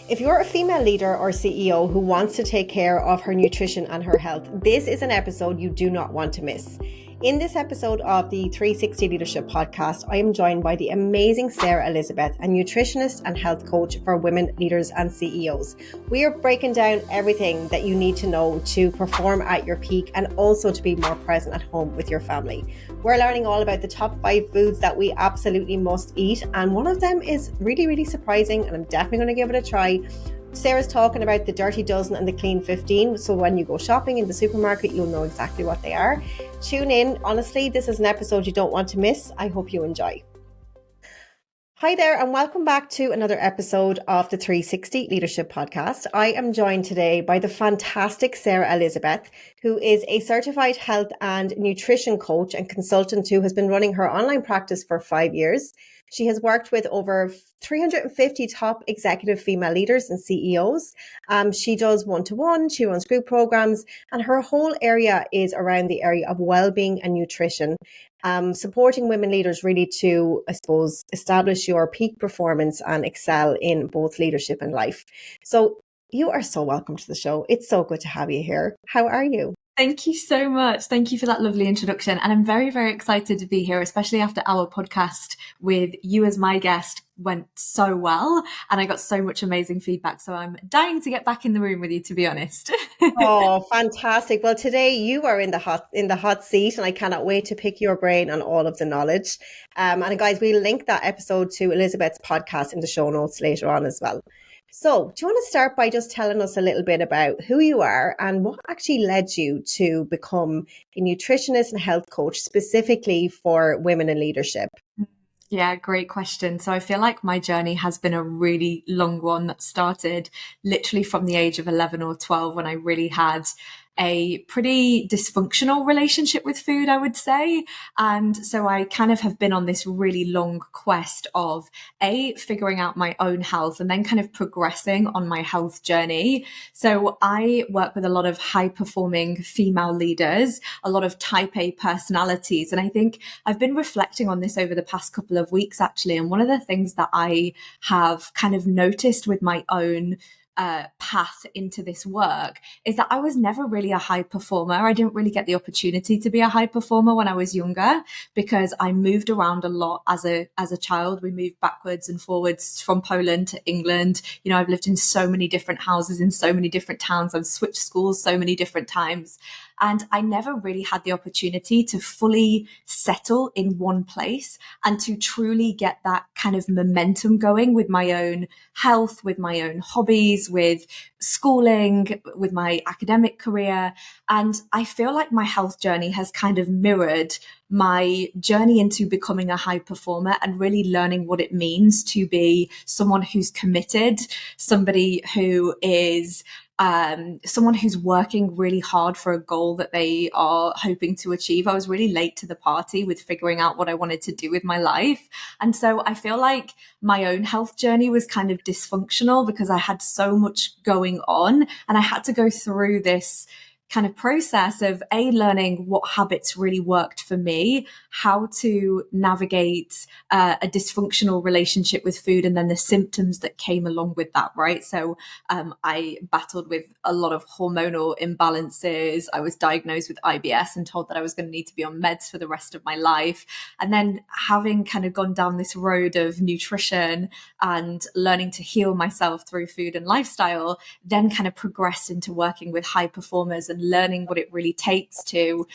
If you're a female leader or CEO who wants to take care of her nutrition and her health, this is an episode you do not want to miss. In this episode of the 360 Leadership Podcast, I am joined by the amazing Sarah Elisabeth, a nutritionist and health coach for women leaders and CEOs. We are breaking down everything that you need to know to perform at your peak and also to be more present at home with your family. We're learning all about the top 5 foods that we absolutely must eat, and one of them is really surprising, and I'm definitely going to give it a try. Sarah's talking about the dirty dozen and the clean 15, so when you go shopping in the supermarket, you'll know exactly what they are. Tune in. Honestly, this is an episode you don't want to miss. I hope you enjoy. Hi there, and welcome back to another episode of the 360 Leadership Podcast. I am joined today by the fantastic Sarah Elisabeth, who is a certified health and nutrition coach and consultant who has been running her online practice for 5 years. She has worked with over 350 top executive female leaders and CEOs. She does one-to-one, she runs group programs, and her whole area is around the area of well-being and nutrition, supporting women leaders really to, I suppose, establish your peak performance and excel in both leadership and life. So you are so welcome to the show. It's so good to have you here. How are you? Thank you so much. Thank you for that lovely introduction. And I'm very excited to be here, especially after our podcast with you as my guest went so well. And I got so much amazing feedback. So I'm dying to get back in the room with you, to be honest. Oh, fantastic. Well, today you are in the hot seat, and I cannot wait to pick your brain on all of the knowledge. And guys, we'll link that episode to Elizabeth's podcast in the show notes later on as well. So do you want to start by just telling us a little bit about who you are and what actually led you to become a nutritionist and health coach specifically for women in leadership? Yeah, great question. So I feel like my journey has been a really long one that started literally from the age of 11 or 12 when I really had a pretty dysfunctional relationship with food, I would say. And so I kind of have been on this really long quest of figuring out my own health and then kind of progressing on my health journey. So I work with a lot of high performing female leaders, a lot of type A personalities. And I think I've been reflecting on this over the past couple of weeks, actually. And one of the things that I have kind of noticed with my own path into this work is that I was never really a high performer. I didn't really get the opportunity to be a high performer when I was younger because I moved around a lot as a child. We moved backwards and forwards from Poland to England. You know, I've lived in so many different houses in so many different towns. I've switched schools so many different times. And I never really had the opportunity to fully settle in one place and to truly get that kind of momentum going with my own health, with my own hobbies, with schooling, with my academic career. And I feel like my health journey has kind of mirrored my journey into becoming a high performer and really learning what it means to be someone who's committed, somebody who is someone who's working really hard for a goal that they are hoping to achieve. I was really late to the party with figuring out what I wanted to do with my life. And so I feel like my own health journey was kind of dysfunctional because I had so much going on and I had to go through this kind of process of learning what habits really worked for me, how to navigate a dysfunctional relationship with food, and then the symptoms that came along with that, right? So I battled with a lot of hormonal imbalances. I was diagnosed with IBS and told that I was going to need to be on meds for the rest of my life. And then having kind of gone down this road of nutrition and learning to heal myself through food and lifestyle, then kind of progressed into working with high performers and learning what it really takes to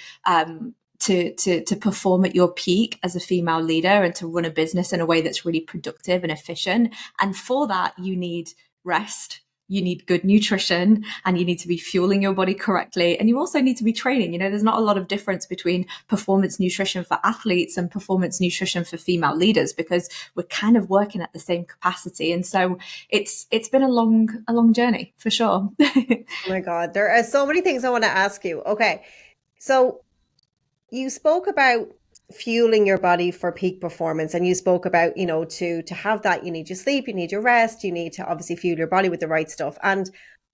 perform at your peak as a female leader and to run a business in a way that's really productive and efficient. And for that, you need rest, you need good nutrition, and you need to be fueling your body correctly. And you also need to be training. You know, there's not a lot of difference between performance nutrition for athletes and performance nutrition for female leaders because we're kind of working at the same capacity. And so it's been a long journey for sure. Oh my God, there are so many things I want to ask you. Okay, so you spoke about fueling your body for peak performance, and you spoke about, you know, to have that, you need your sleep, you need your rest, you need to obviously fuel your body with the right stuff. And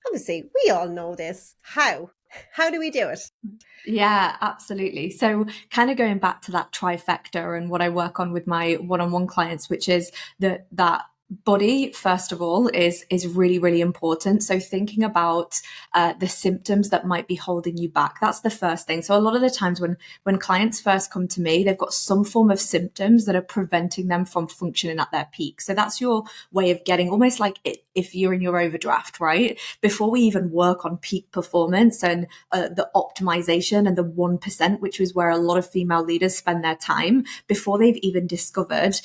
obviously we all know this. How do we do it? Yeah, absolutely. So kind of going back to that trifecta and what I work on with my one-on-one clients, which is that body, first of all, is really, really important. So thinking about the symptoms that might be holding you back, that's the first thing. So a lot of the times when clients first come to me, they've got some form of symptoms that are preventing them from functioning at their peak. So that's your way of getting almost like if you're in your overdraft, right? Before we even work on peak performance and the optimization and the 1%, which is where a lot of female leaders spend their time, before they've even discovered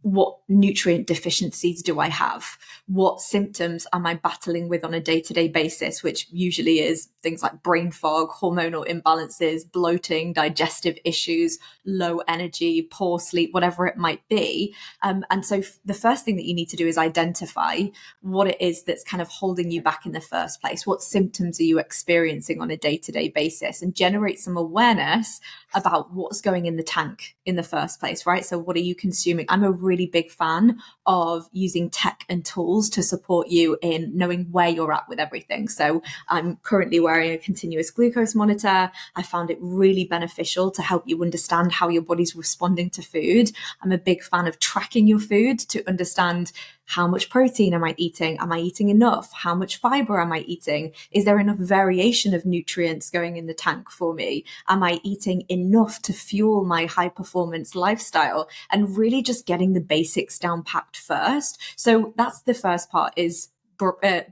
what nutrient deficiencies do I have? What symptoms am I battling with on a day-to-day basis, which usually is things like brain fog, hormonal imbalances, bloating, digestive issues, low energy, poor sleep, whatever it might be. And so the first thing that you need to do is identify what it is that's kind of holding you back in the first place. What symptoms are you experiencing on a day-to-day basis, and generate some awareness about what's going in the tank in the first place, right? So what are you consuming? I'm a really big fan of using tech and tools to support you in knowing where you're at with everything. So I'm currently wearing a continuous glucose monitor. I found it really beneficial to help you understand how your body's responding to food. I'm a big fan of tracking your food to understand how much protein am I eating? Am I eating enough? How much fiber am I eating? Is there enough variation of nutrients going in the tank for me? Am I eating enough to fuel my high performance lifestyle? And really just getting the basics down packed first. So that's the first part, is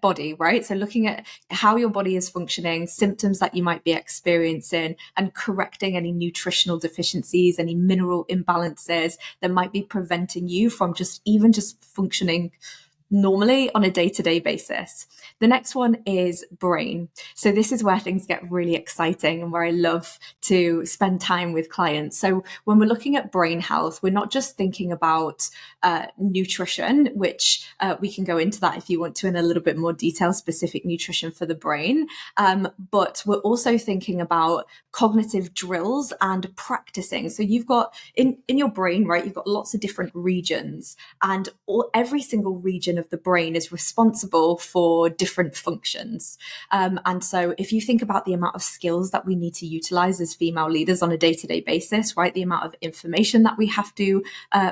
body, right? So looking at how your body is functioning, symptoms that you might be experiencing, and correcting any nutritional deficiencies, any mineral imbalances that might be preventing you from just functioning normally on a day-to-day basis. The next one is brain. So this is where things get really exciting and where I love to spend time with clients. So when we're looking at brain health, we're not just thinking about nutrition, which we can go into that if you want to in a little bit more detail, specific nutrition for the brain. But we're also thinking about cognitive drills and practicing. So you've got in your brain, right, you've got lots of different regions, and every single region of the brain is responsible for different functions. And so if you think about the amount of skills that we need to utilize as female leaders on a day-to-day basis, right, the amount of information that we have to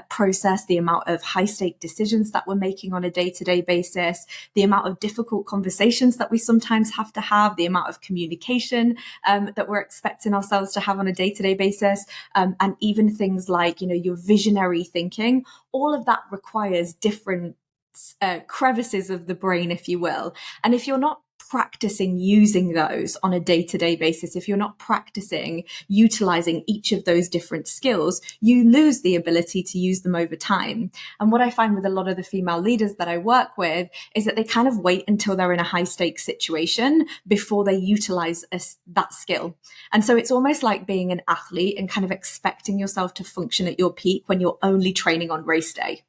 process, the amount of high-stake decisions that we're making on a day-to-day basis, the amount of difficult conversations that we sometimes have to have, the amount of communication that we're expecting ourselves to have on a day-to-day basis, and even things like, your visionary thinking, all of that requires different crevices of the brain, if you will. And if you're not practicing using those on a day-to-day basis, if you're not practicing utilizing each of those different skills, you lose the ability to use them over time. And what I find with a lot of the female leaders that I work with is that they kind of wait until they're in a high-stakes situation before they utilize that skill. And so it's almost like being an athlete and kind of expecting yourself to function at your peak when you're only training on race day,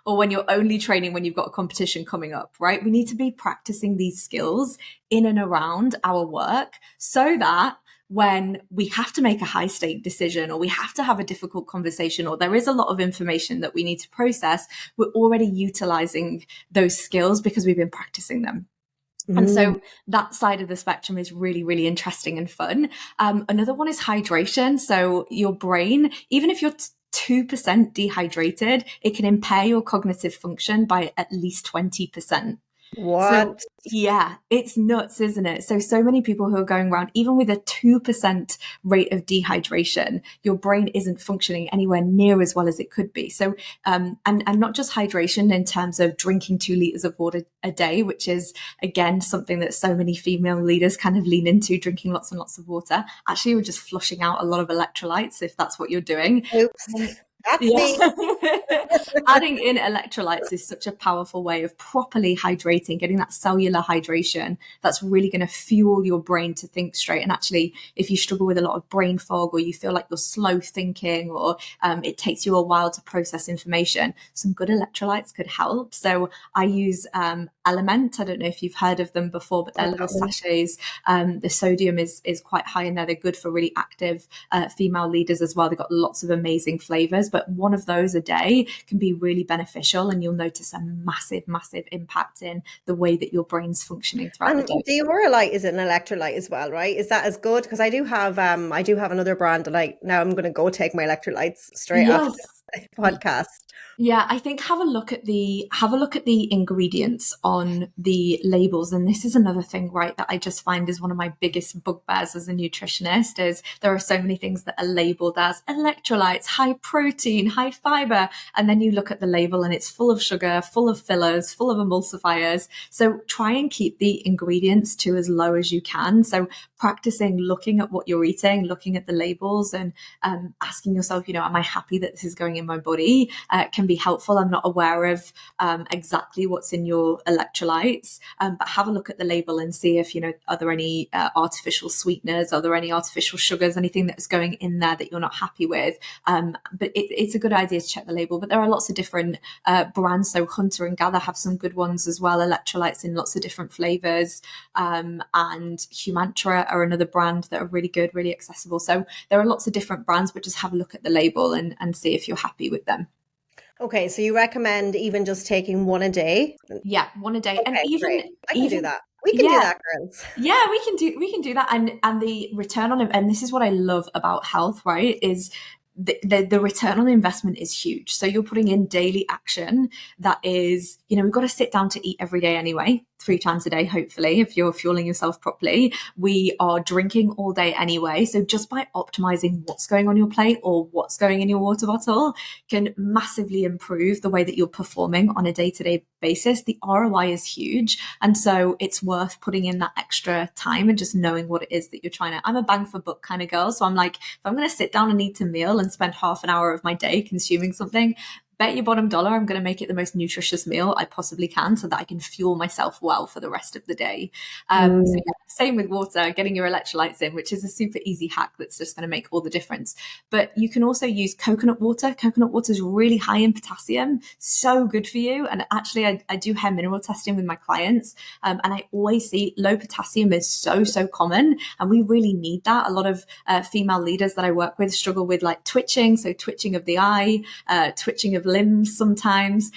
or when you're only training when you've got a competition coming up, right? We need to be practicing these skills in and around our work so that when we have to make a high stake decision, or we have to have a difficult conversation, or there is a lot of information that we need to process, we're already utilizing those skills because we've been practicing them. And so that side of the spectrum is really, really interesting and fun. Another one is hydration. So your brain, even if you're 2% dehydrated, it can impair your cognitive function by at least 20%. What? So yeah, it's nuts, isn't it? So many people who are going around, even with a 2% rate of dehydration, your brain isn't functioning anywhere near as well as it could be. So, and not just hydration in terms of drinking 2 liters of water a day, which is, again, something that so many female leaders kind of lean into, drinking lots and lots of water. Actually, we're just flushing out a lot of electrolytes if that's what you're doing. Oops. That's me. Adding in electrolytes is such a powerful way of properly hydrating, getting that cellular hydration that's really going to fuel your brain to think straight. And actually, if you struggle with a lot of brain fog, or you feel like you're slow thinking, or it takes you a while to process information, some good electrolytes could help. So I use Element. I don't know if you've heard of them before, but they're little sachets. The sodium is quite high in there. They're good for really active female leaders as well. They've got lots of amazing flavors, but one of those a day can be really beneficial, and you'll notice a massive impact in the way that your brain's functioning throughout the day. The Uralite is an electrolyte as well, right? Is that as good? Because I do have another brand that now I'm going to go take my electrolytes straight after this podcast. Yeah, I think have a look at the ingredients on the labels, and this is another thing, right, that I just find is one of my biggest bugbears as a nutritionist is there are so many things that are labeled as electrolytes, high protein, high fiber, and then you look at the label and it's full of sugar, full of fillers, full of emulsifiers. So try and keep the ingredients to as low as you can. So practicing looking at what you're eating, looking at the labels, and asking yourself, am I happy that this is going in my body? Can be helpful. I'm not aware of exactly what's in your electrolytes, but have a look at the label and see if, are there any artificial sweeteners? Are there any artificial sugars? Anything that's going in there that you're not happy with? But it's a good idea to check the label. But there are lots of different brands. So Hunter and Gather have some good ones as well. Electrolytes in lots of different flavors. And Humantra are another brand that are really good, really accessible. So there are lots of different brands, but just have a look at the label and see if you're happy with them. Okay, so you recommend even just taking one a day? Yeah, one a day. Okay, And even great. I can do that. We can do yeah, that, girls. yeah, we can do that. And the return on it, and this is what I love about health, right? Is the return on investment is huge. So you're putting in daily action that is, we've got to sit down to eat every day anyway, 3 times a day, hopefully, if you're fueling yourself properly. We are drinking all day anyway. So just by optimizing what's going on your plate or what's going in your water bottle can massively improve the way that you're performing on a day-to-day basis. The ROI is huge. And so it's worth putting in that extra time and just knowing what it is that you're trying to. I'm a bang for buck kind of girl. So I'm like, if I'm going to sit down and eat a meal and spend half an hour of my day consuming something, bet your bottom dollar I'm going to make it the most nutritious meal I possibly can so that I can fuel myself well for the rest of the day. So yeah, same with water, getting your electrolytes in, which is a super easy hack that's just going to make all the difference. But you can also use coconut water. Coconut water is really high in potassium, so good for you. And actually, I do hair mineral testing with my clients, and I always see low potassium is so common, and we really need that. A lot of female leaders that I work with struggle with like twitching, so twitching of the eye, twitching of limbs sometimes.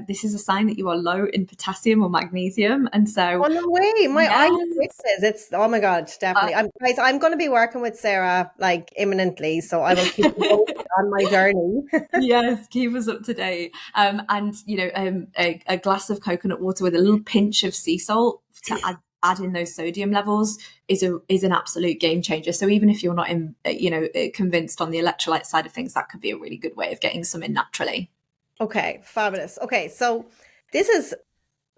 This is a sign that you are low in potassium or magnesium. And so oh no way, my eye yes, twitches. It's oh my god, definitely. I'm going to be working with Sarah like imminently, so I will keep you posted on my journey. yes, keep us up to date. And a glass of coconut water with a little pinch of sea salt to add in those sodium levels is an absolute game changer. So even if you're not convinced on the electrolyte side of things, that could be a really good way of getting some in naturally. Okay, fabulous. Okay, so this is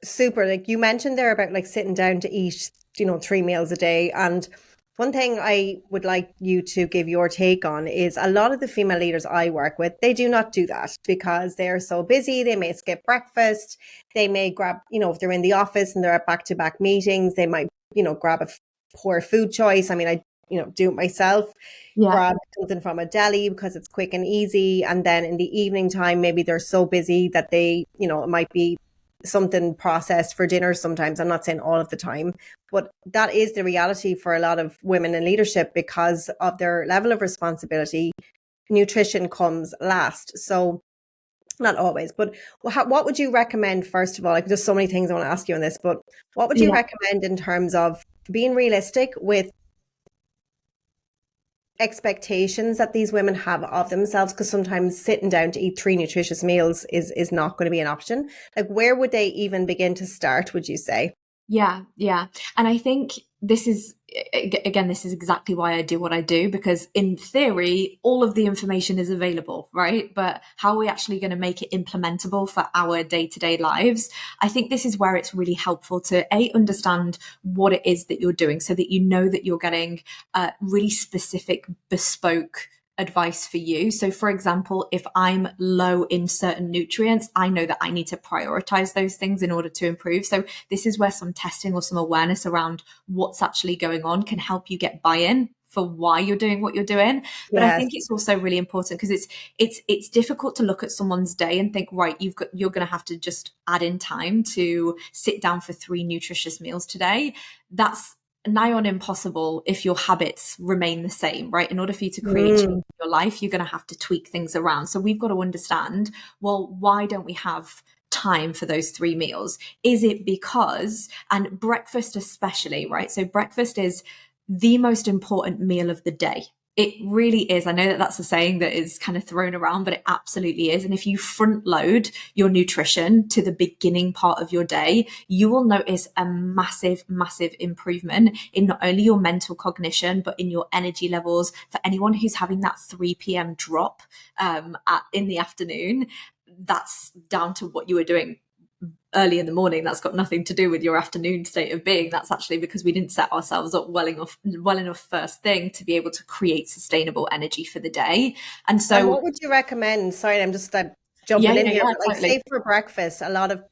super. Like you mentioned there about like sitting down to eat, 3 meals a day. And one thing I would like you to give your take on is a lot of the female leaders I work with, they do not do that because they're so busy. They may skip breakfast. They may grab, if they're in the office and they're at back-to-back meetings, they might, grab a poor food choice. I mean, I, do it myself. Yeah. Grab something from a deli because it's quick and easy. And then in the evening time, maybe they're so busy that they, it might be something processed for dinner sometimes. I'm not saying all of the time, but that is the reality for a lot of women in leadership because of their level of responsibility. Nutrition comes last. So not always, but what would you recommend, first of all? Like, there's so many things I want to ask you on this, but what would you recommend in terms of being realistic with expectations that these women have of themselves? Because sometimes sitting down to eat 3 nutritious meals is not going to be an option. Like, where would they even begin to start, would you say? Yeah. And I think this is exactly why I do what I do, because in theory, all of the information is available, right? But how are we actually going to make it implementable for our day-to-day lives? I think this is where it's really helpful to understand what it is that you're doing so that you know that you're getting really specific, bespoke advice for you. So for example, if I'm low in certain nutrients, I know that I need to prioritize those things in order to improve. So this is where some testing or some awareness around what's actually going on can help you get buy-in for why you're doing what you're doing. But I think it's also really important because it's difficult to look at someone's day and think, right, you're going to have to just add in time to sit down for 3 nutritious meals today. That's nigh on impossible if your habits remain the same, right? In order for you to create change in your life, you're going to have to tweak things around. So we've got to understand, well, why don't we have time for those 3 meals? Is it because, and breakfast especially, right? So breakfast is the most important meal of the day. It really is. I know that that's a saying that is kind of thrown around, but it absolutely is. And if you front load your nutrition to the beginning part of your day, you will notice a massive, massive improvement in not only your mental cognition, but in your energy levels. For anyone who's having that 3 p.m. drop in the afternoon, that's down to what you were doing early in the morning. That's got nothing to do with your afternoon state of being. That's actually because we didn't set ourselves up well enough first thing to be able to create sustainable energy for the day. And so, and what would you recommend? Sorry, I'm just jumping in here, but like totally. say for breakfast, a lot of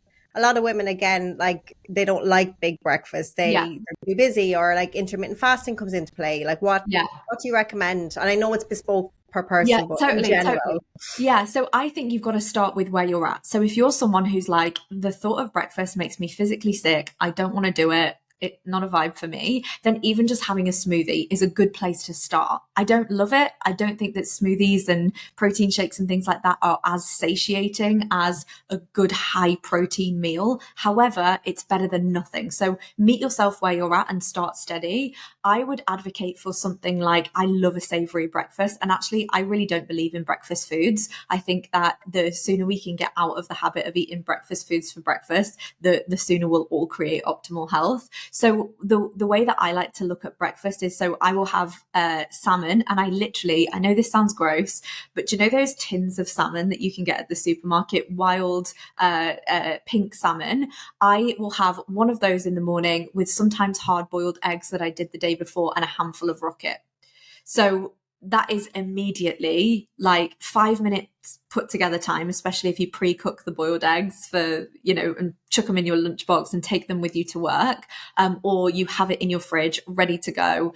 women, again, like they don't like big breakfast. They're too busy, or like intermittent fasting comes into play. Like what do you recommend? And I know it's bespoke per person, but in general. Totally. Yeah. So I think you've got to start with where you're at. So if you're someone who's like, the thought of breakfast makes me physically sick, I don't want to do it, it's not a vibe for me, then even just having a smoothie is a good place to start. I don't love it. I don't think that smoothies and protein shakes and things like that are as satiating as a good high protein meal. However, it's better than nothing. So meet yourself where you're at and start steady. I would advocate for something like, I love a savory breakfast. And actually, I really don't believe in breakfast foods. I think that the sooner we can get out of the habit of eating breakfast foods for breakfast, the sooner we'll all create optimal health. So the way that I like to look at breakfast is, so I will have salmon, and I know this sounds gross, but do you know those tins of salmon that you can get at the supermarket, wild pink salmon? I will have one of those in the morning with sometimes hard-boiled eggs that I did the day before and a handful of rocket. So that is immediately like 5 minutes put together time, especially if you pre-cook the boiled eggs for, and chuck them in your lunchbox and take them with you to work, or you have it in your fridge ready to go.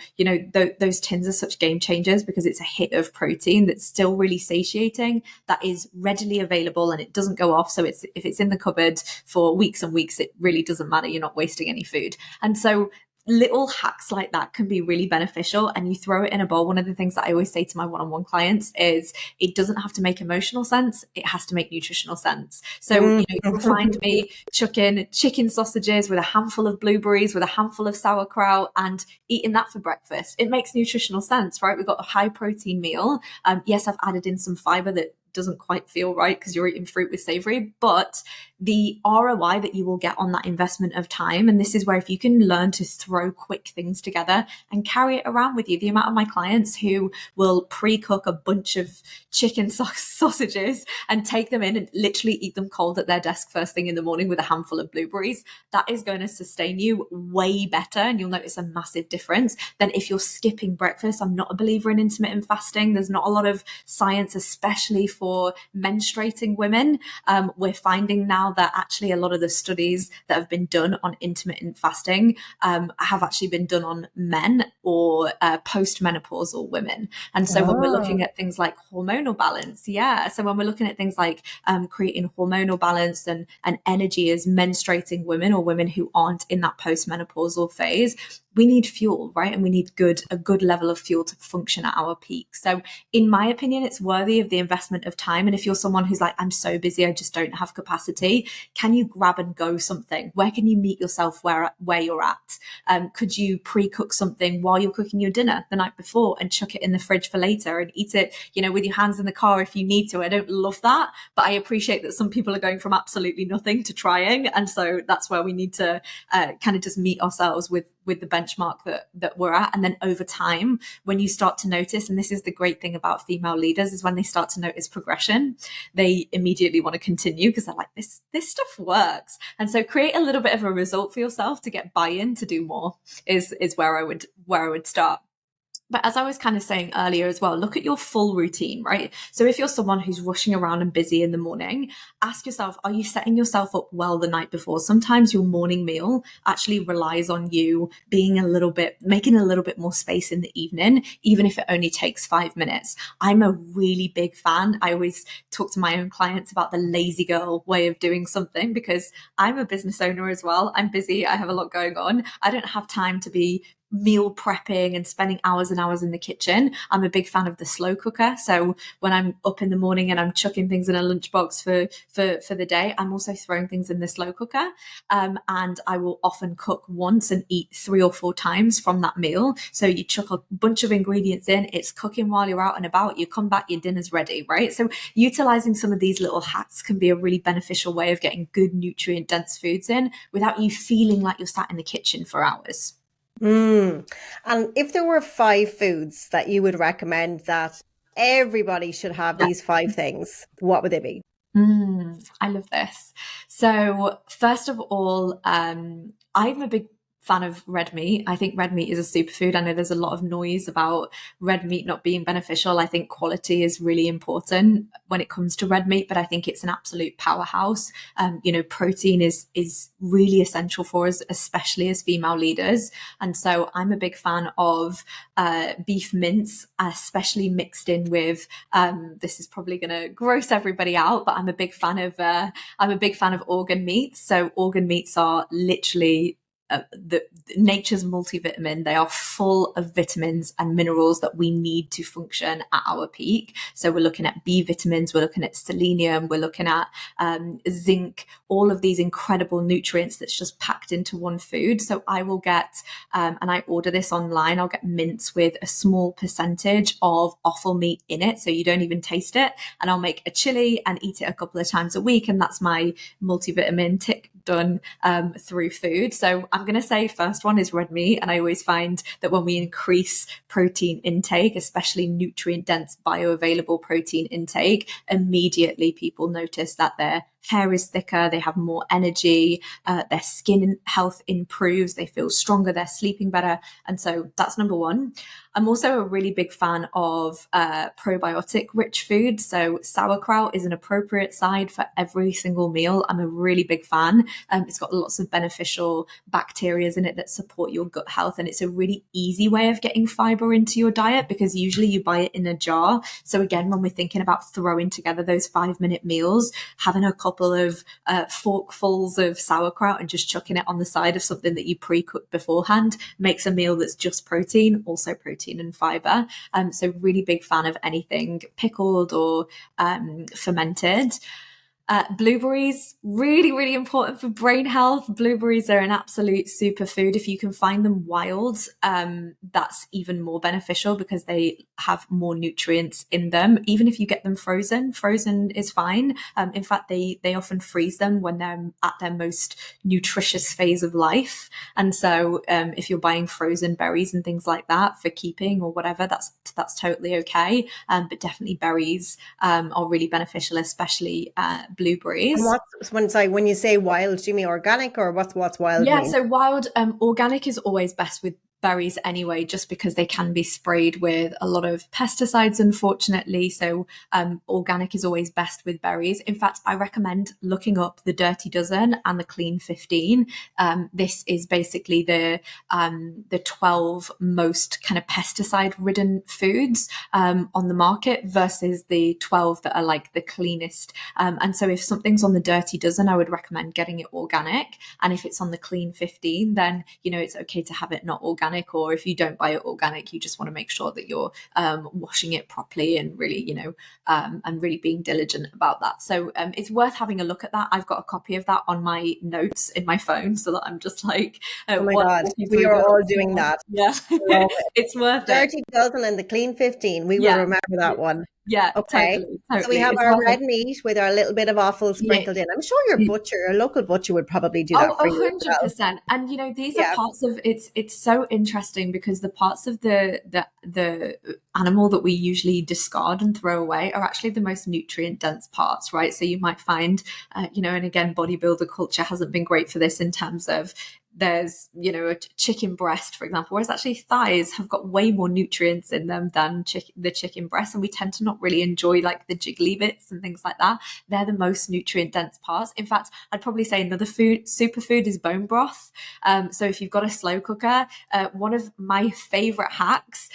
Those tins are such game changers because it's a hit of protein that's still really satiating, that is readily available, and it doesn't go off. So if it's in the cupboard for weeks and weeks, it really doesn't matter. You're not wasting any food. And so little hacks like that can be really beneficial, and you throw it in a bowl. One of the things that I always say to my one-on-one clients is, it doesn't have to make emotional sense, it has to make nutritional sense. So you'll find me chucking chicken sausages with a handful of blueberries, with a handful of sauerkraut, and eating that for breakfast. It makes nutritional sense, right? We've got a high protein meal. Yes, I've added in some fiber that doesn't quite feel right because you're eating fruit with savory, but the ROI that you will get on that investment of time, and this is where if you can learn to throw quick things together and carry it around with you, the amount of my clients who will pre-cook a bunch of chicken sausages and take them in and literally eat them cold at their desk first thing in the morning with a handful of blueberries, that is going to sustain you way better, and you'll notice a massive difference than if you're skipping breakfast. I'm not a believer in intermittent fasting. There's not a lot of science, especially for menstruating women. We're finding now that actually a lot of the studies that have been done on intermittent fasting have actually been done on men or postmenopausal women. And so when we're looking at things like hormonal balance, so when we're looking at things like creating hormonal balance and energy as menstruating women or women who aren't in that postmenopausal phase, we need fuel, right? And we need a good level of fuel to function at our peak. So in my opinion, it's worthy of the investment of time. And if you're someone who's like, I'm so busy, I just don't have capacity, can you grab and go something? Where can you meet yourself where you're at? Could you pre-cook something while you're cooking your dinner the night before and chuck it in the fridge for later and eat it, with your hands in the car if you need to? I don't love that, but I appreciate that some people are going from absolutely nothing to trying. And so that's where we need to kind of just meet ourselves with the benchmark that we're at. And then over time, when you start to notice, and this is the great thing about female leaders, is when they start to notice progression, they immediately want to continue because they're like, this stuff works. And so create a little bit of a result for yourself to get buy-in to do more is where I would start. But as I was kind of saying earlier as well, look at your full routine, right? So if you're someone who's rushing around and busy in the morning, ask yourself, are you setting yourself up well the night before? Sometimes your morning meal actually relies on you making a little bit more space in the evening, even if it only takes 5 minutes. I'm a really big fan. I always talk to my own clients about the lazy girl way of doing something because I'm a business owner as well. I'm busy. I have a lot going on. I don't have time to be meal prepping and spending hours and hours in the kitchen, I'm a big fan of the slow cooker. So when I'm up in the morning and I'm chucking things in a lunchbox for the day, I'm also throwing things in the slow cooker. And I will often cook once and eat 3 or 4 times from that meal. So you chuck a bunch of ingredients in, it's cooking while you're out and about, you come back, your dinner's ready, right? So utilizing some of these little hacks can be a really beneficial way of getting good nutrient dense foods in without you feeling like you're sat in the kitchen for hours. And if there were 5 foods that you would recommend that everybody should have, these 5 things, what would they be? I love this. So first of all, I'm a big fan of red meat. I think red meat is a superfood. I know there's a lot of noise about red meat not being beneficial. I think quality is really important when it comes to red meat, but I think it's an absolute powerhouse. Protein is really essential for us, especially as female leaders. And so I'm a big fan of beef mince, especially mixed in with, this is probably going to gross everybody out, but I'm a big fan of organ meats. So organ meats are literally the nature's multivitamin. They are full of vitamins and minerals that we need to function at our peak. So we're looking at B vitamins, we're looking at selenium, we're looking at zinc, all of these incredible nutrients that's just packed into one food. So I will get, and I order this online, I'll get mince with a small percentage of offal meat in it, so you don't even taste it. And I'll make a chili and eat it a couple of times a week. And that's my multivitamin tick done through food. So I'm going to say first one is red meat. And I always find that when we increase protein intake, especially nutrient dense bioavailable protein intake, immediately people notice that their hair is thicker, they have more energy, their skin health improves, they feel stronger, they're sleeping better. And so that's number one. I'm also a really big fan of probiotic rich foods. So sauerkraut is an appropriate side for every single meal. I'm a really big fan. It's got lots of beneficial bacteria in it that support your gut health. And it's a really easy way of getting fiber into your diet because usually you buy it in a jar. So again, when we're thinking about throwing together those 5-minute meals, having a couple of forkfuls of sauerkraut and just chucking it on the side of something that you pre-cooked beforehand makes a meal that's just protein, also protein and fiber. So really big fan of anything pickled or fermented. Blueberries, really, really important for brain health. Blueberries are an absolute superfood. If you can find them wild, that's even more beneficial because they have more nutrients in them. Even if you get them frozen is fine. In fact, they often freeze them when they're at their most nutritious phase of life. And so if you're buying frozen berries and things like that for keeping or whatever, that's totally okay. But definitely berries are really beneficial, especially blueberries. And when you say wild, do you mean organic or what's wild Yeah, mean? so wild, organic is always best with berries anyway, just because they can be sprayed with a lot of pesticides, unfortunately. So organic is always best with berries. In fact, I recommend looking up the Dirty Dozen and the Clean 15. This is basically the 12 most kind of pesticide-ridden foods on the market versus the 12 that are like the cleanest. And so if something's on the Dirty Dozen, I would recommend getting it organic. And if it's on the Clean 15, then, it's okay to have it not organic. Or if you don't buy it organic, you just want to make sure that you're washing it properly and really, and really being diligent about that. So it's worth having a look at that. I've got a copy of that on my notes in my phone so that I'm just like, oh my God, we are all doing that. Yeah, it's worth Dirty it. Dozen and the Clean 15. We will remember that one. Yeah, okay. Totally. So we have our red meat with our little bit of offal sprinkled in. I'm sure your local butcher would probably do that for you. 100%. And these are parts of it's so interesting because the parts of the animal that we usually discard and throw away are actually the most nutrient dense parts, right? So you might find, and again, bodybuilder culture hasn't been great for this in terms of there's, a chicken breast, for example, whereas actually thighs have got way more nutrients in them than the chicken breast. And we tend to not really enjoy like the jiggly bits and things like that. They're the most nutrient dense parts. In fact, I'd probably say another superfood is bone broth. So if you've got a slow cooker, one of my favorite hacks,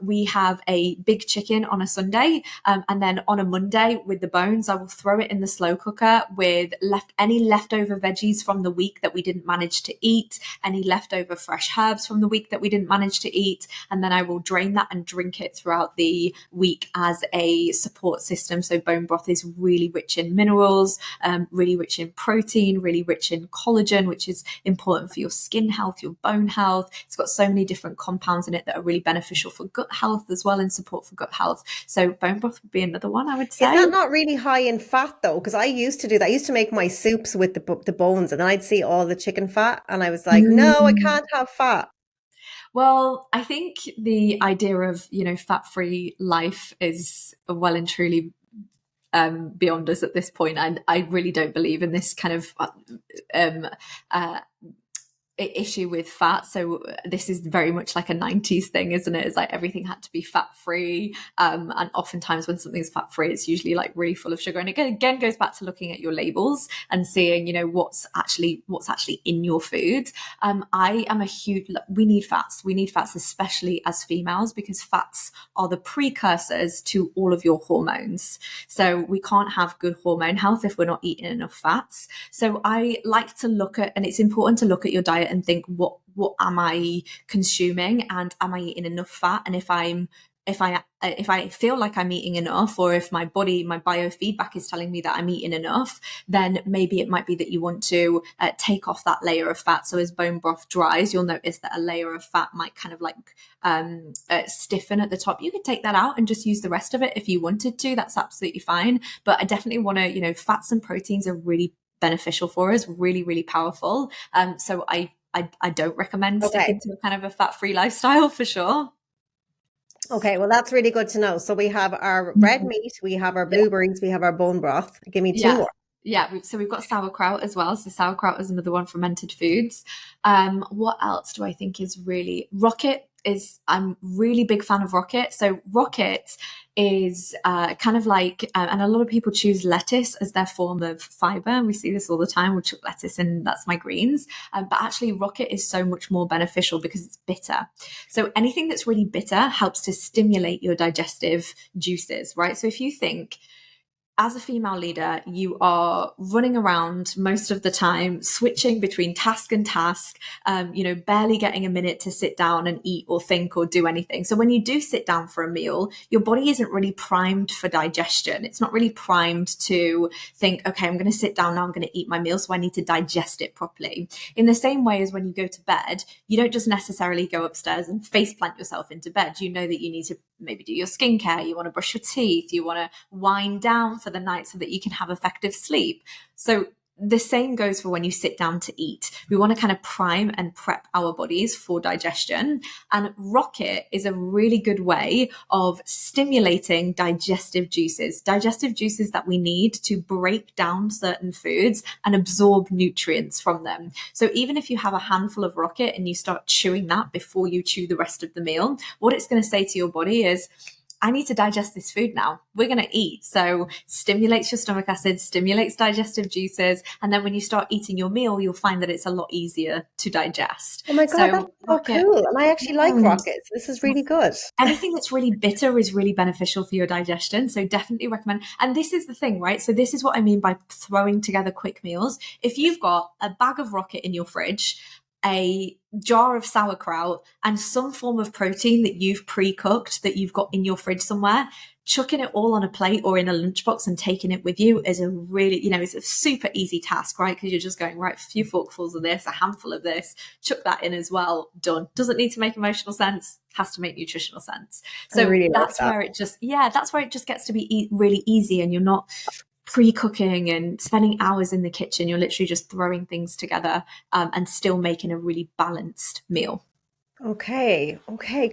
we have a big chicken on a Sunday. And then on a Monday with the bones, I will throw it in the slow cooker with any leftover veggies from the week that we didn't manage to eat. eat, any leftover fresh herbs from the week that we didn't manage to eat, and then I will drain that and drink it throughout the week as a support system. So bone broth is really rich in minerals, really rich in protein, really rich in collagen, which is important for your skin health, your bone health. It's got so many different compounds in it that are really beneficial for gut health as well, and support for gut health. So bone broth would be another one, I would say. Is that not really high in fat though? Because I used to do that. I used to make my soups with the bones, and then I'd see all the chicken fat, and I was like, no, I can't have fat. Well, I think the idea of, fat-free life is well and truly beyond us at this point. And I really don't believe in this kind of issue with fat. So this is very much like a 90s thing, isn't it? It's like everything had to be fat free, and oftentimes when something's fat free, it's usually like really full of sugar. And again goes back to looking at your labels and seeing what's actually in your food. I am a huge, we need fats, especially as females, because fats are the precursors to all of your hormones. So we can't have good hormone health if we're not eating enough fats. So I like to look at, and it's important to look at your diet and think, what am I consuming, and am I eating enough fat? And if I feel like I'm eating enough, or if my biofeedback is telling me that I'm eating enough, then maybe it might be that you want to take off that layer of fat. So as bone broth dries, you'll notice that a layer of fat might kind of like stiffen at the top. You could take that out and just use the rest of it if you wanted to. That's absolutely fine. But I definitely want to, fats and proteins are really beneficial for us, really, really powerful. So I don't recommend sticking to a kind of a fat-free lifestyle for sure. Okay, well, that's really good to know. So we have our red meat, we have our blueberries, we have our bone broth. Give me two more. Yeah, so we've got sauerkraut as well. So sauerkraut is another one, fermented foods. What else do I think is really... Rocket I'm really big fan of rocket. So rocket is kind of like, and a lot of people choose lettuce as their form of fiber. We see this all the time. We'll chuck lettuce in, that's my greens. But actually rocket is so much more beneficial because it's bitter. So anything that's really bitter helps to stimulate your digestive juices, right? So if you think, as a female leader, you are running around most of the time, switching between task and task, barely getting a minute to sit down and eat or think or do anything. So when you do sit down for a meal, your body isn't really primed for digestion. It's not really primed to think, okay, I'm going to sit down now, I'm going to eat my meal, so I need to digest it properly. In the same way as when you go to bed, you don't just necessarily go upstairs and face plant yourself into bed. You know that you need to maybe do your skincare, you want to brush your teeth, you want to wind down for the night so that you can have effective sleep. So the same goes for when you sit down to eat. We want to kind of prime and prep our bodies for digestion. And rocket is a really good way of stimulating digestive juices that we need to break down certain foods and absorb nutrients from them. So even if you have a handful of rocket and you start chewing that before you chew the rest of the meal, what it's going to say to your body is, I need to digest this food now. We're going to eat. So stimulates your stomach acid, stimulates digestive juices. And then when you start eating your meal, you'll find that it's a lot easier to digest. Oh my God, that's so cool. And I actually like rockets. This is really good. Anything that's really bitter is really beneficial for your digestion. So definitely recommend. And this is the thing, right? So this is what I mean by throwing together quick meals. If you've got a bag of rocket in your fridge, a jar of sauerkraut, and some form of protein that you've pre-cooked that you've got in your fridge somewhere, chucking it all on a plate or in a lunchbox and taking it with you is a really, it's a super easy task, right? Because you're just going, right, a few forkfuls of this, a handful of this, chuck that in as well, done. Doesn't need to make emotional sense, has to make nutritional sense. So really that's where it just gets to be really easy, and you're not pre-cooking and spending hours in the kitchen. You're literally just throwing things together and still making a really balanced meal. Okay,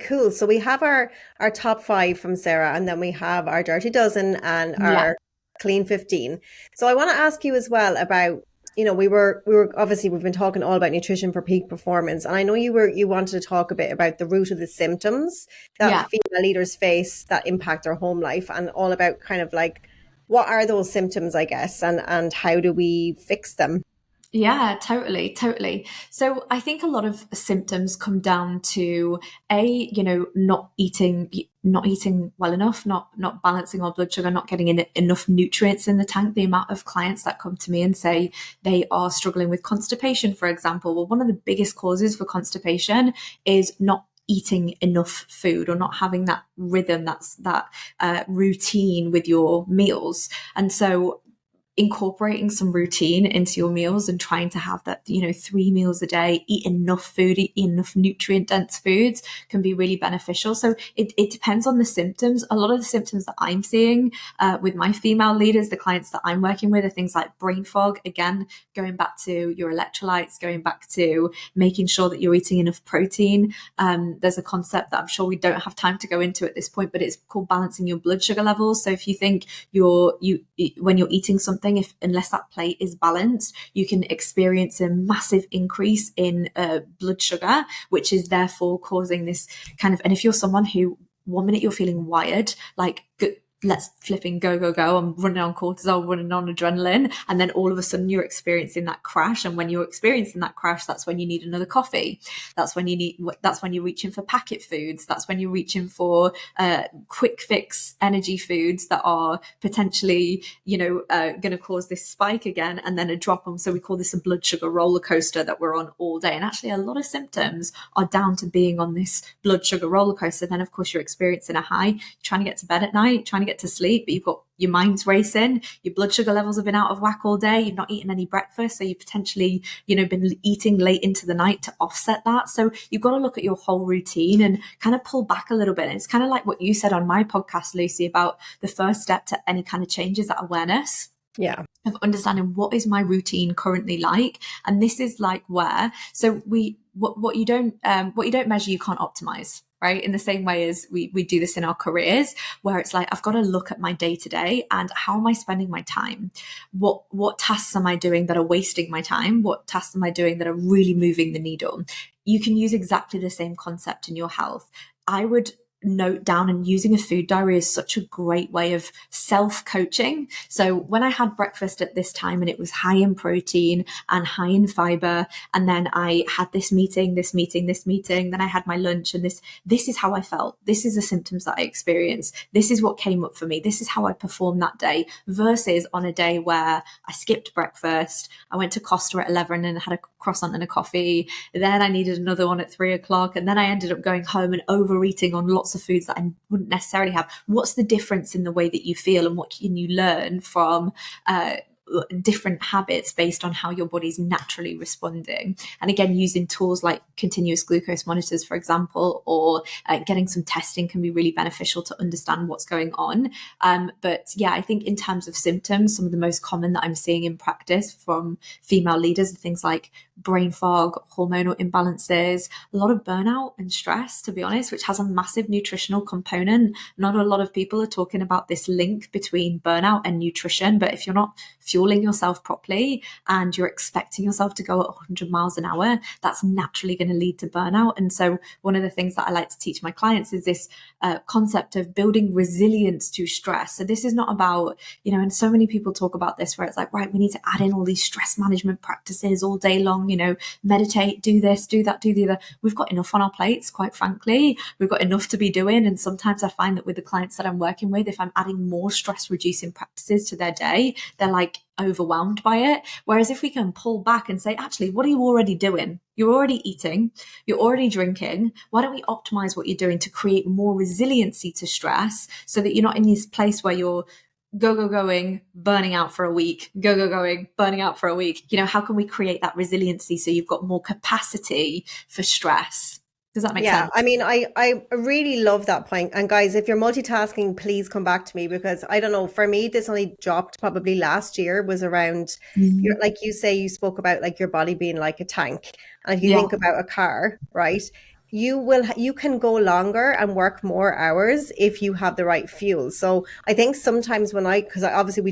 cool. So we have our top 5 from Sarah, and then we have our dirty dozen and our clean 15. So I want to ask you as well about, we were obviously, we've been talking all about nutrition for peak performance, and I know you wanted to talk a bit about the root of the symptoms that female leaders face that impact their home life, and all about kind of like, what are those symptoms, I guess, and how do we fix them? Yeah, totally, totally. So I think a lot of symptoms come down to not eating well enough, not balancing our blood sugar, not getting enough nutrients in the tank. The amount of clients that come to me and say they are struggling with constipation, for example. Well, one of the biggest causes for constipation is not eating enough food or not having that rhythm, that routine with your meals. And so incorporating some routine into your meals and trying to have that, 3 meals a day, eat enough food, eat enough nutrient dense foods can be really beneficial. So it depends on the symptoms. A lot of the symptoms that I'm seeing with my female leaders, the clients that I'm working with, are things like brain fog. Again, going back to your electrolytes, going back to making sure that you're eating enough protein. There's a concept that I'm sure we don't have time to go into at this point, but it's called balancing your blood sugar levels. So if you think when you're eating something, unless that plate is balanced, you can experience a massive increase in blood sugar, which is therefore causing this kind of, and if you're someone who 1 minute you're feeling wired, like let's flipping go, I'm running on cortisol, running on adrenaline, and then all of a sudden you're experiencing that crash. And when you're experiencing that crash, that's when you need another coffee. That's when you're reaching for packet foods. That's when you're reaching for quick fix energy foods that are potentially going to cause this spike again and then a drop on. So we call this a blood sugar roller coaster that we're on all day. And actually a lot of symptoms are down to being on this blood sugar roller coaster. Then of course you're experiencing a high, you're trying to get to bed at night, trying to get to sleep, but you've got your mind's racing, your blood sugar levels have been out of whack all day, you've not eaten any breakfast, so you potentially been eating late into the night to offset that. So you've got to look at your whole routine and kind of pull back a little bit. And it's kind of like what you said on my podcast, Lucy, about the first step to any kind of change is that awareness. Yeah. Of understanding what is my routine currently like, and this is like where. So what you don't measure, you can't optimize, right? In the same way as we do this in our careers, where it's like I've got to look at my day to day and how am I spending my time? What tasks am I doing that are wasting my time? What tasks am I doing that are really moving the needle? You can use exactly the same concept in your health. I would note down, and using a food diary is such a great way of self-coaching. So when I had breakfast at this time and it was high in protein and high in fiber, and then I had this meeting, then I had my lunch, and this is how I felt. This is the symptoms that I experienced. This is what came up for me. This is how I performed that day, versus on a day where I skipped breakfast, I went to Costa at 11 and had a croissant and a coffee. Then I needed another one at 3 o'clock. And then I ended up going home and overeating on lots of foods that I wouldn't necessarily have. What's the difference in the way that you feel, and what can you learn from different habits based on how your body's naturally responding? And again, using tools like continuous glucose monitors, for example, or getting some testing can be really beneficial to understand what's going on. But yeah, I think in terms of symptoms, some of the most common that I'm seeing in practice from female leaders are things like brain fog, hormonal imbalances, a lot of burnout and stress, to be honest, which has a massive nutritional component. Not a lot of people are talking about this link between burnout and nutrition, but if you're not fueling yourself properly and you're expecting yourself to go at 100 miles an hour, that's naturally going to lead to burnout. And so one of the things that I like to teach my clients is this concept of building resilience to stress. So this is not about, and so many people talk about this where it's like, right, we need to add in all these stress management practices all day long, meditate, do this, do that, do the other. We've got enough on our plates, quite frankly. We've got enough to be doing. And sometimes I find that with the clients that I'm working with, if I'm adding more stress reducing practices to their day, they're like overwhelmed by it. Whereas if we can pull back and say, actually, what are you already doing? You're already eating, you're already drinking. Why don't we optimize what you're doing to create more resiliency to stress, so that you're not in this place where you're going, burning out for a week, going, burning out for a week. How can we create that resiliency so you've got more capacity for stress? Does that make sense? I mean, I really love that point. And guys, if you're multitasking, please come back to me, because I don't know, for me, this only dropped probably last year, was around, like you say, you spoke about like your body being like a tank. And if you think about a car, right? You can go longer and work more hours if you have the right fuel. So I think sometimes because obviously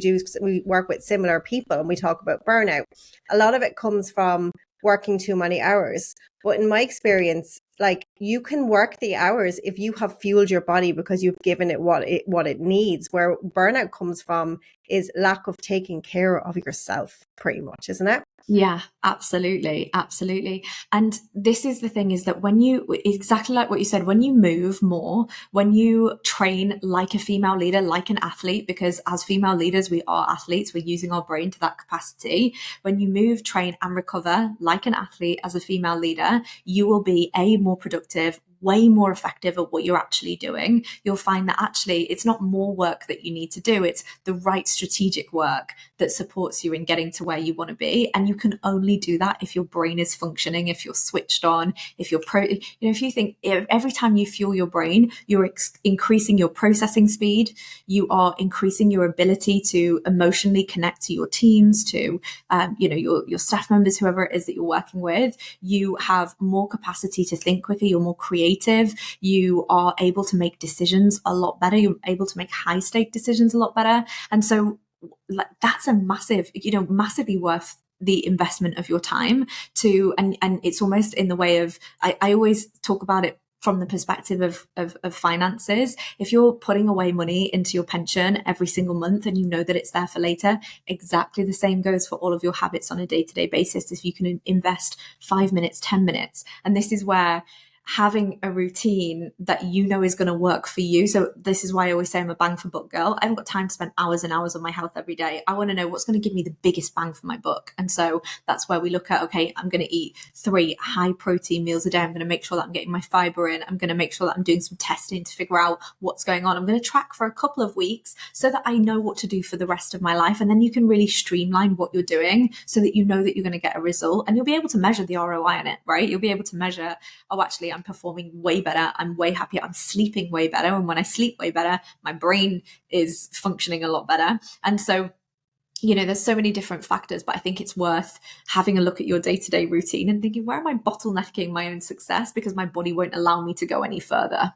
we work with similar people and we talk about burnout, a lot of it comes from working too many hours. But in my experience, like, you can work the hours if you have fueled your body because you've given it what it needs. Where burnout comes from is lack of taking care of yourself, pretty much, isn't it? Yeah, absolutely. Absolutely. And this is the thing, is that when you, exactly like what you said, when you move more, when you train like a female leader, like an athlete, because as female leaders, we are athletes, we're using our brain to that capacity. When you move, train and recover like an athlete as a female leader, you will be more productive, way more effective at what you're actually doing. You'll find that actually it's not more work that you need to do. It's the right strategic work that supports you in getting to where you want to be. And you can only do that if your brain is functioning, if you're switched on, if you're if you think every time you fuel your brain, you're increasing your processing speed, you are increasing your ability to emotionally connect to your teams, to your staff members, whoever it is that you're working with. You have more capacity to think quicker, you're more creative, you are able to make decisions a lot better, you're able to make high stake decisions a lot better. And so like that's a massively worth the investment of your time to, and it's almost in the way of, I always talk about it from the perspective of finances. If you're putting away money into your pension every single month and you know that it's there for later, exactly the same goes for all of your habits on a day-to-day basis. If you can invest 5 minutes, 10 minutes, and this is where having a routine that you know is going to work for you. So this is why I always say I'm a bang for buck girl. I haven't got time to spend hours and hours on my health every day. I want to know what's going to give me the biggest bang for my buck. And so that's where we look at, okay, I'm going to eat 3 high protein meals a day. I'm going to make sure that I'm getting my fiber in. I'm going to make sure that I'm doing some testing to figure out what's going on. I'm going to track for a couple of weeks so that I know what to do for the rest of my life. And then you can really streamline what you're doing so that you know that you're going to get a result, and you'll be able to measure the ROI on it, right? You'll be able to measure, oh, actually, I'm performing way better, I'm way happier, I'm sleeping way better, and when I sleep way better, my brain is functioning a lot better. And so there's so many different factors, but I think it's worth having a look at your day-to-day routine and thinking, where am I bottlenecking my own success because my body won't allow me to go any further?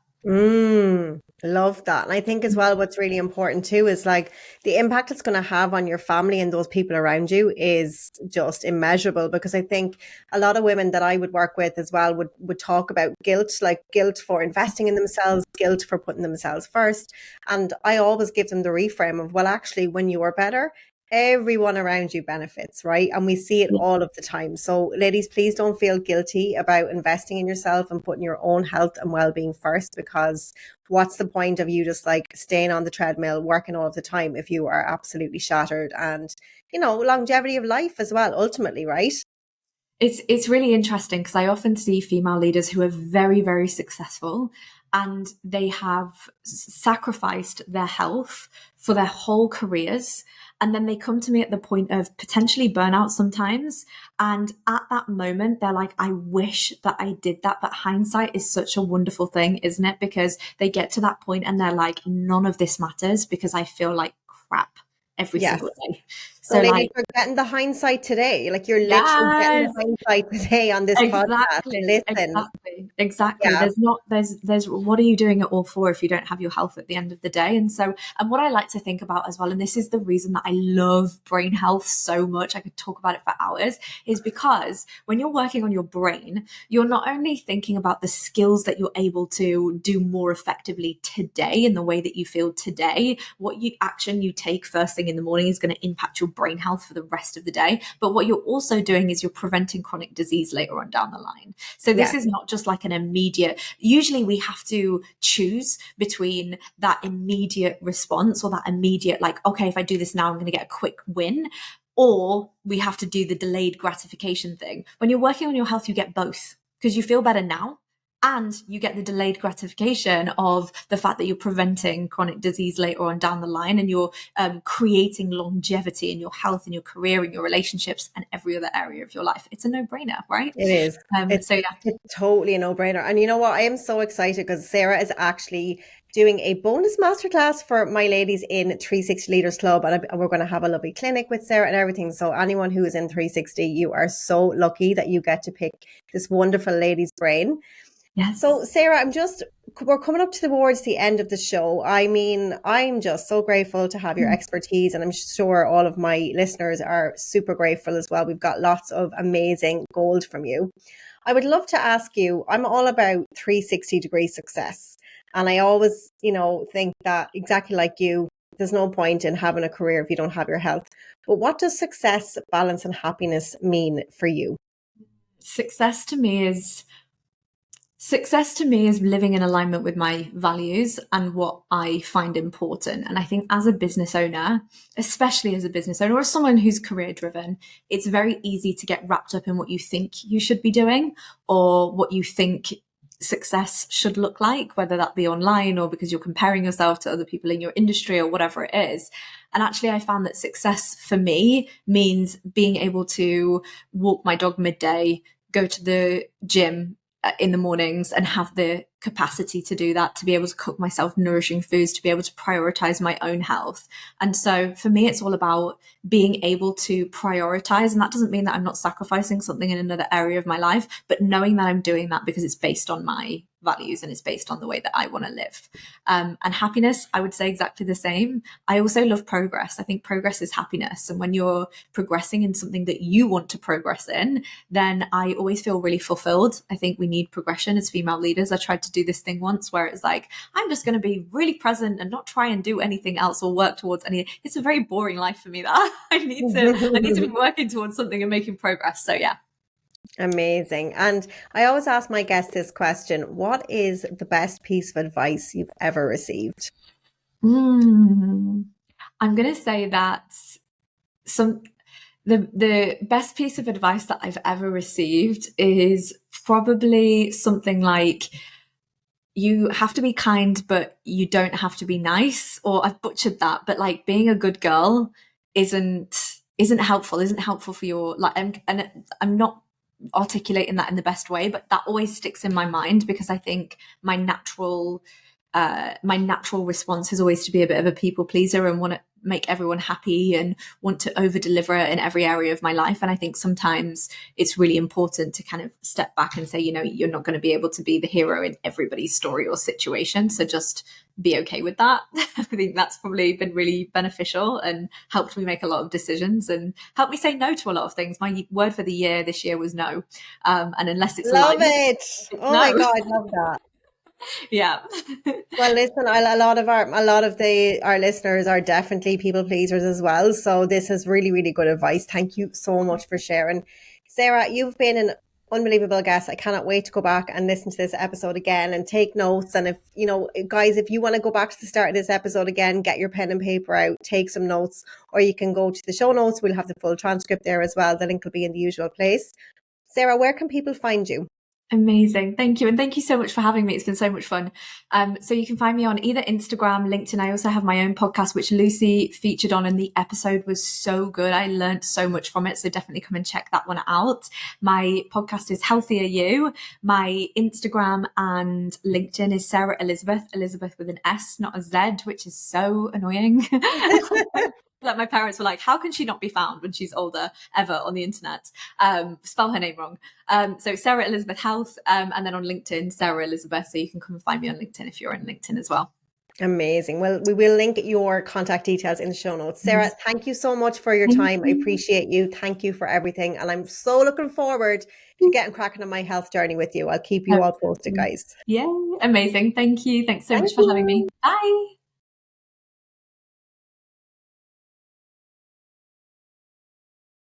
Love that. And I think as well, what's really important too is like the impact it's going to have on your family and those people around you is just immeasurable. Because I think a lot of women that I would work with as well would talk about guilt, like guilt for investing in themselves, guilt for putting themselves first. And I always give them the reframe of, well, actually, when you are better, everyone around you benefits, right? And we see it all of the time. So ladies, please don't feel guilty about investing in yourself and putting your own health and well-being first, because what's the point of you just like staying on the treadmill, working all of the time if you are absolutely shattered? And, longevity of life as well, ultimately, right? It's really interesting because I often see female leaders who are very, very successful, and they have sacrificed their health for their whole careers. And then they come to me at the point of potentially burnout sometimes. And at that moment, they're like, I wish that I did that. But hindsight is such a wonderful thing, isn't it? Because they get to that point and they're like, none of this matters because I feel like crap every Yes. single day. So ladies, Like, you're getting the hindsight today. Like, you're literally getting yes. the hindsight today on this podcast. Listen. Exactly. Yeah. There's what are you doing it all for if you don't have your health at the end of the day? And so, and what I like to think about as well, and this is the reason that I love brain health so much, I could talk about it for hours, is because when you're working on your brain, you're not only thinking about the skills that you're able to do more effectively today in the way that you feel today. What action you take first thing in the morning is going to impact your brain health for the rest of the day. But what you're also doing is you're preventing chronic disease later on down the line. So this is not just like an immediate, usually we have to choose between that immediate response or that immediate, like, okay, if I do this now, I'm going to get a quick win. Or we have to do the delayed gratification thing. When you're working on your health, you get both, because you feel better now, and you get the delayed gratification of the fact that you're preventing chronic disease later on down the line, and you're creating longevity in your health and your career and your relationships and every other area of your life. It's a no-brainer, right? It is. It's totally a no-brainer. And you know what? I am so excited because Sarah is actually doing a bonus masterclass for my ladies in 360 Leaders Club. And we're going to have a lovely clinic with Sarah and everything. So anyone who is in 360, you are so lucky that you get to pick this wonderful lady's brain. Yes. So Sarah, we're coming up towards the end of the show. I mean, I'm just so grateful to have your expertise, and I'm sure all of my listeners are super grateful as well. We've got lots of amazing gold from you. I would love to ask you, I'm all about 360-degree success. And I always, think that exactly like you, there's no point in having a career if you don't have your health. But what does success, balance, and happiness mean for you? Success to me is Success to me is living in alignment with my values and what I find important. And I think as a business owner, especially as a business owner or someone who's career driven, it's very easy to get wrapped up in what you think you should be doing or what you think success should look like, whether that be online or because you're comparing yourself to other people in your industry or whatever it is. And actually, I found that success for me means being able to walk my dog midday, go to the gym in the mornings and have the capacity to do that, to be able to cook myself nourishing foods, to be able to prioritize my own health. And so for me, it's all about being able to prioritize. And that doesn't mean that I'm not sacrificing something in another area of my life, but knowing that I'm doing that because it's based on my values and it's based on the way that I want to live. And happiness, I would say exactly the same. I also love progress. I think progress is happiness. And when you're progressing in something that you want to progress in, then I always feel really fulfilled. I think we need progression as female leaders. I tried to do this thing once where it's like, I'm just going to be really present and not try and do anything else or work towards any. It's a very boring life for me that I need to be working towards something and making progress. So yeah. Amazing. And I always ask my guests this question: what is the best piece of advice you've ever received? I'm going to say that the best piece of advice that I've ever received is probably something like, you have to be kind, but you don't have to be nice. Or I've butchered that, but like being a good girl isn't helpful for your like. And I'm not articulating that in the best way, but that always sticks in my mind because I think my natural response is always to be a bit of a people pleaser and want to make everyone happy and want to over deliver in every area of my life. And I think sometimes it's really important to kind of step back and say, you're not going to be able to be the hero in everybody's story or situation. So just be okay with that. I think that's probably been really beneficial and helped me make a lot of decisions and helped me say no to a lot of things. My word for the year this year was no. And unless it's Love aligned, it. Oh no. my God, I love that. Yeah. Well, listen, a lot of our listeners are definitely people pleasers as well. So this is really, really good advice. Thank you so much for sharing. Sarah, you've been an unbelievable guest. I cannot wait to go back and listen to this episode again and take notes. And if, guys, if you want to go back to the start of this episode again, get your pen and paper out, take some notes, or you can go to the show notes. We'll have the full transcript there as well. The link will be in the usual place. Sarah, where can people find you? Amazing. Thank you. And thank you so much for having me. It's been so much fun. So you can find me on either Instagram, LinkedIn. I also have my own podcast, which Lucy featured on, and the episode was so good. I learned so much from it. So definitely come and check that one out. My podcast is Healthier You. My Instagram and LinkedIn is Sarah Elisabeth, Elisabeth with an S, not a Z, which is so annoying. Like my parents were like, how can she not be found when she's older ever on the internet? Spell her name wrong. So Sarah Elisabeth Health, and then on LinkedIn, Sarah Elisabeth. So you can come and find me on LinkedIn if you're on LinkedIn as well. Amazing. Well, we will link your contact details in the show notes. Sarah, thank you so much for your time. I appreciate you. Thank you for everything. And I'm so looking forward to getting cracking on my health journey with you. I'll keep you all posted, guys. Yeah, amazing. Thank you. Thanks so much for having me. Bye.